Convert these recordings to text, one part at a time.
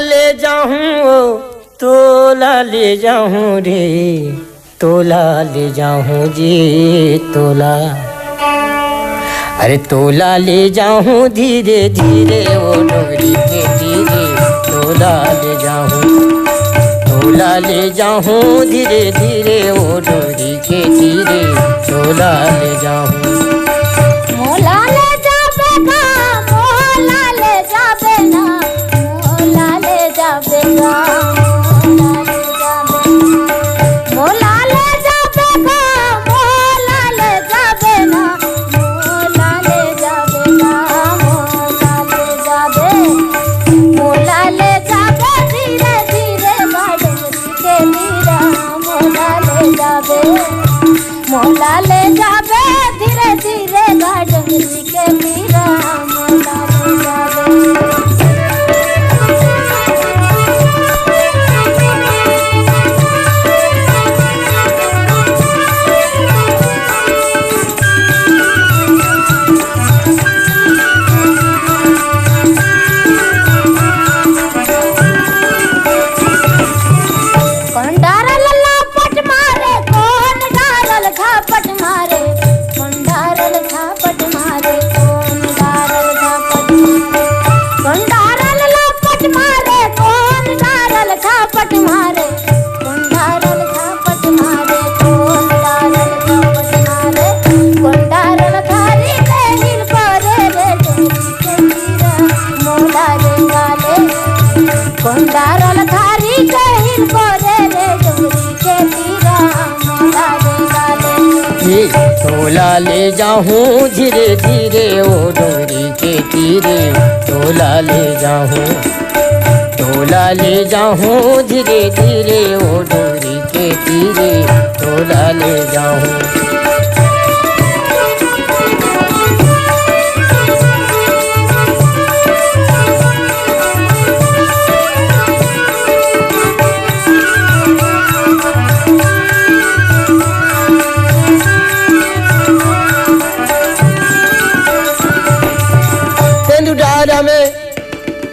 ले जाऊं तोला ले जाऊं रे, तोला ले जाऊं जी तोला। अरे तोला ले जाऊं धीरे धीरे ओ डोगरी के धीरे, तोला ले जाऊं, तोला ले जाऊं धीरे धीरे ओ डोगरी के धीरे, तोला ले जाऊं। मोला ले जाबे ना, मोला ले जाबे ना, मोला ले जाबे ना, मोला ले जाबे ना, मोला ले जाबे ना, मोला ले जाबे ना, मोला ले जाबे, मोला ले जाबे धीरे धीरे बाडोरी के मीरा, मोला ले जाबे, मोला ले जाबे धीरे धीरे बाडोरी के मीरा, मोला ले जाबे। कौन डारल लापट मारे, कौन डारल झापट मारे, कौन डारल झापट मारे, कौन डारल झापट मारे, कौन डारल लापट मारे, कौन डारल झापट मारे, कौन डारल झापट मारे, कौन डारल झापट मारे, कौन डारल धारी के हिल करे रे डोरी के मीरा, मोला रे गाले, कौन डारल धारी के हिल करे रे डोरी के मीरा, मोला रे गाले। तोला ले जाऊं धीरे धीरे ओ डोगरी के तीरे, तोला ले जाऊं, तोला ले जाऊं धीरे धीरे ओ डोगरी के तीरे, तोला ले जाऊं। तेंदुडारा में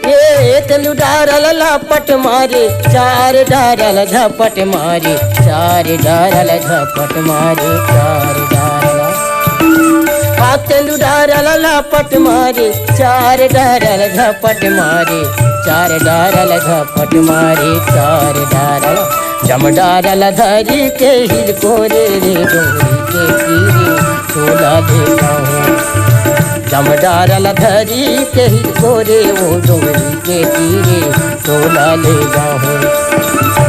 ये तेंदुडारा लापट मारे, चार डारल झपट मारे, चार डारल झपट मारे, चार डारल आ तेंदुडारा लापट मारे, चार डारल झपट मारे, चार डारल झपट मारे, चार डारल जमडारल धरी के हिल कोरे रे डोरी के तीरे, तोला ले जाऊं, जमडारल धरी के हिल कोरे ओ डोगरी के तीरे, तोला ले जाऊं।